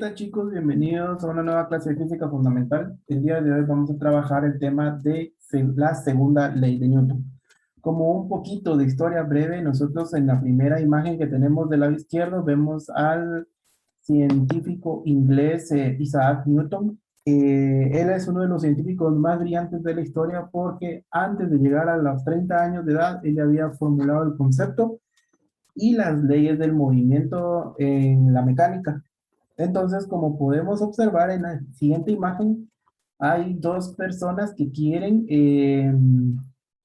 tal chicos? Bienvenidos a una nueva clase de física fundamental. El día de hoy vamos a trabajar el tema de la segunda ley de Newton. Como un poquito de historia breve, nosotros en la primera imagen que tenemos del lado izquierdo vemos al científico inglés Isaac Newton. Él es uno de los científicos más brillantes de la historia porque antes de llegar a los 30 años de edad, él ya había formulado el concepto y las leyes del movimiento en la mecánica. Entonces, como podemos observar en la siguiente imagen, hay dos personas que quieren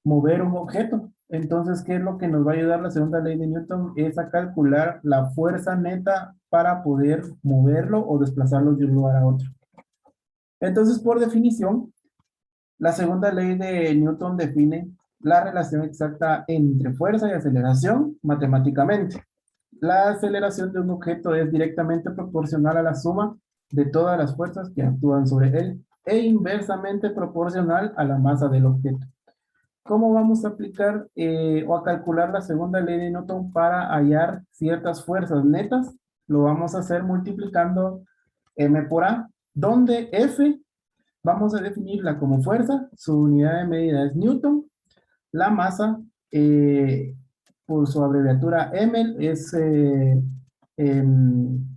mover un objeto. Entonces, ¿qué es lo que nos va a ayudar la segunda ley de Newton? Es a calcular la fuerza neta para poder moverlo o desplazarlo de un lugar a otro. Entonces, por definición, la segunda ley de Newton define la relación exacta entre fuerza y aceleración matemáticamente. La aceleración de un objeto es directamente proporcional a la suma de todas las fuerzas que actúan sobre él e inversamente proporcional a la masa del objeto. ¿Cómo vamos a aplicar o a calcular la segunda ley de Newton para hallar ciertas fuerzas netas? Lo vamos a hacer multiplicando m por a, donde F vamos a definirla como fuerza, su unidad de medida es Newton, la masa, por su abreviatura ml, es em,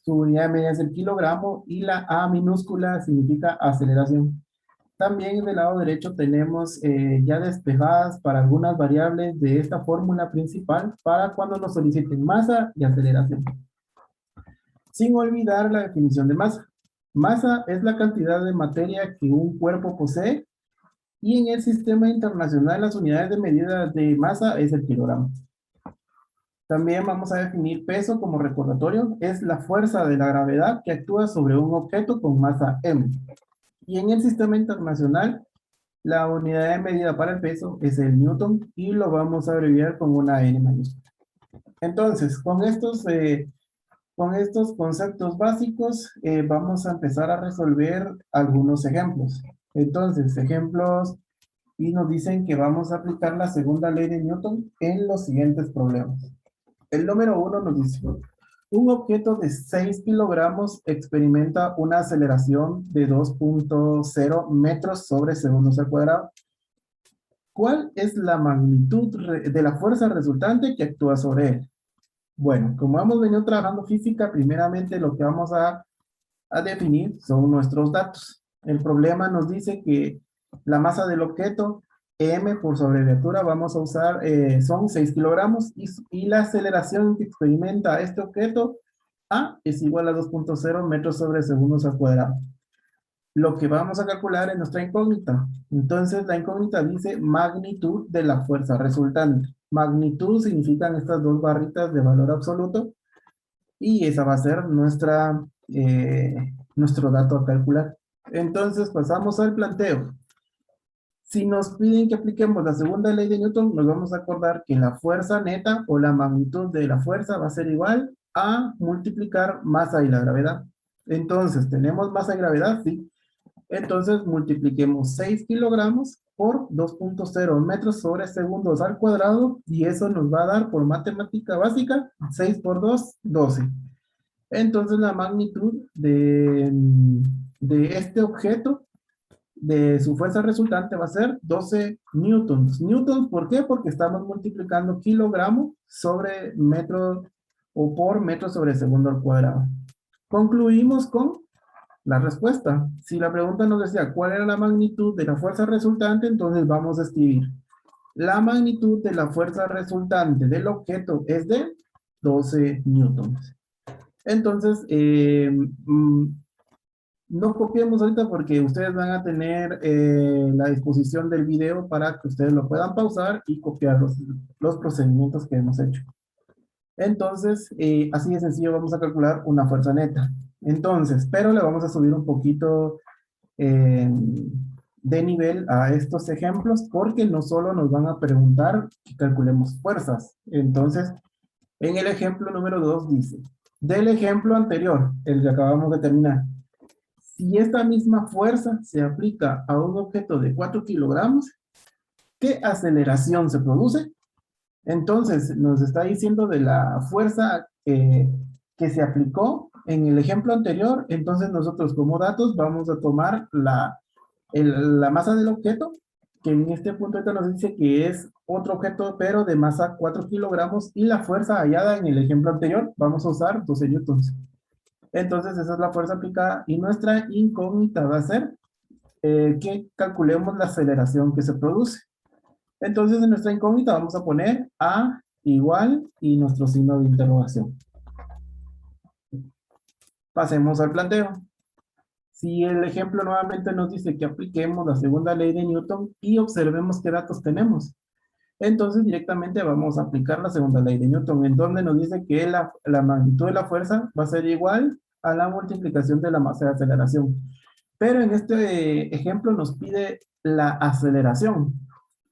su unidad de medida es el kilogramo y la A minúscula significa aceleración. También del lado derecho tenemos ya despejadas para algunas variables de esta fórmula principal para cuando nos soliciten masa y aceleración. Sin olvidar la definición de masa. Masa es la cantidad de materia que un cuerpo posee y en el sistema internacional las unidades de medida de masa es el kilogramo. También vamos a definir peso como recordatorio. Es la fuerza de la gravedad que actúa sobre un objeto con masa m. Y en el sistema internacional, la unidad de medida para el peso es el newton y lo vamos a abreviar con una n mayúscula. Entonces, con estos conceptos básicos, vamos a empezar a resolver algunos ejemplos. Entonces, ejemplos, y nos dicen que vamos a aplicar la segunda ley de Newton en los siguientes problemas. El número 1 nos dice, un objeto de 6 kilogramos experimenta una aceleración de 2.0 metros sobre segundos al cuadrado. ¿Cuál es la magnitud de la fuerza resultante que actúa sobre él? Bueno, como hemos venido trabajando física, primeramente lo que vamos a definir son nuestros datos. El problema nos dice que la masa del objeto, m por su abreviatura, vamos a usar, son 6 kilogramos y la aceleración que experimenta este objeto, a, es igual a 2.0 metros sobre segundos al cuadrado. Lo que vamos a calcular es nuestra incógnita. Entonces la incógnita dice magnitud de la fuerza resultante. Magnitud significan estas dos barritas de valor absoluto y esa va a ser nuestro dato a calcular. Entonces pasamos al planteo. Si nos piden que apliquemos la segunda ley de Newton, nos vamos a acordar que la fuerza neta o la magnitud de la fuerza va a ser igual a multiplicar masa y la gravedad. Entonces, ¿tenemos masa y gravedad? Sí. Entonces, multipliquemos 6 kilogramos por 2.0 metros sobre segundos al cuadrado y eso nos va a dar por matemática básica 6 por 2, 12. Entonces, la magnitud de este objeto, de su fuerza resultante, va a ser 12 newtons. Newtons, ¿por qué? Porque estamos multiplicando kilogramo sobre metro o por metro sobre segundo al cuadrado. Concluimos con la respuesta. Si la pregunta nos decía cuál era la magnitud de la fuerza resultante, entonces vamos a escribir. La magnitud de la fuerza resultante del objeto es de 12 newtons. Entonces, no copiemos ahorita porque ustedes van a tener la disposición del video para que ustedes lo puedan pausar y copiar los procedimientos que hemos hecho. Entonces, así de sencillo vamos a calcular una fuerza neta. Entonces, pero le vamos a subir un poquito de nivel a estos ejemplos porque no solo nos van a preguntar que calculemos fuerzas. Entonces, en el ejemplo número 2 dice, del ejemplo anterior, el que acabamos de terminar, si esta misma fuerza se aplica a un objeto de 4 kilogramos, ¿qué aceleración se produce? Entonces, nos está diciendo de la fuerza que se aplicó en el ejemplo anterior, entonces nosotros como datos vamos a tomar la masa del objeto, que en este punto ahorita nos dice que es otro objeto, pero de masa 4 kilogramos, y la fuerza hallada en el ejemplo anterior, vamos a usar 12 newtons. Entonces esa es la fuerza aplicada, y nuestra incógnita va a ser que calculemos la aceleración que se produce. Entonces en nuestra incógnita vamos a poner A igual y nuestro signo de interrogación. Pasemos al planteo. Si el ejemplo nuevamente nos dice que apliquemos la segunda ley de Newton y observemos qué datos tenemos, entonces directamente vamos a aplicar la segunda ley de Newton, en donde nos dice que la magnitud de la fuerza va a ser igual a la multiplicación de la masa de aceleración. Pero en este ejemplo nos pide la aceleración.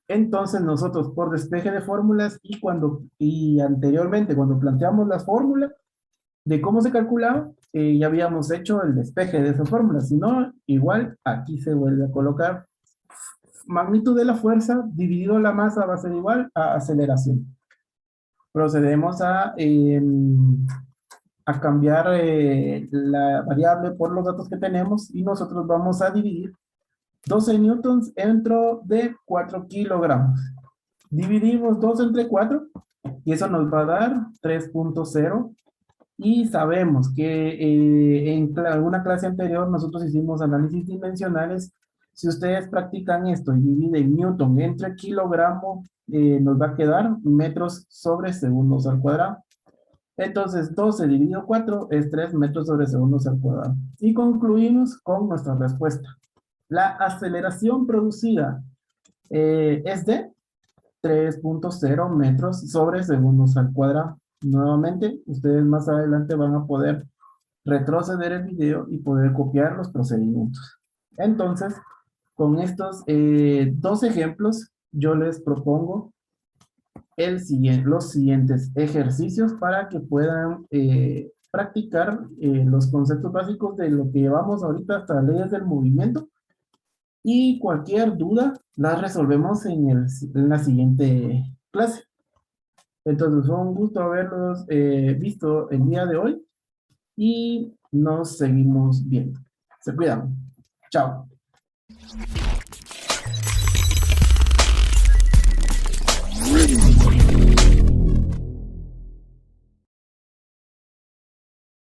Entonces nosotros por despeje de fórmulas y anteriormente cuando planteamos las fórmulas de cómo se calculaba, ya habíamos hecho el despeje de esa fórmula. Si no, igual aquí se vuelve a colocar magnitud de la fuerza dividido la masa va a ser igual a aceleración. Procedemos a cambiar la variable por los datos que tenemos y nosotros vamos a dividir 12 newtons dentro de 4 kilogramos. Dividimos 2 entre 4 y eso nos va a dar 3.0. Y sabemos que en alguna clase anterior nosotros hicimos análisis dimensionales. Si ustedes practican esto y dividen newton entre kilogramo, nos va a quedar metros sobre segundos al cuadrado. Entonces 12 dividido 4 es 3 metros sobre segundos al cuadrado. Y concluimos con nuestra respuesta. La aceleración producida es de 3.0 metros sobre segundos al cuadrado. Nuevamente, ustedes más adelante van a poder retroceder el video y poder copiar los procedimientos. Entonces, con estos dos ejemplos, yo les propongo los siguientes ejercicios para que puedan practicar los conceptos básicos de lo que llevamos ahorita hasta leyes del movimiento. Y cualquier duda la resolvemos en la siguiente clase. Entonces, fue un gusto haberlos visto el día de hoy y nos seguimos viendo. Se cuidan. Chao.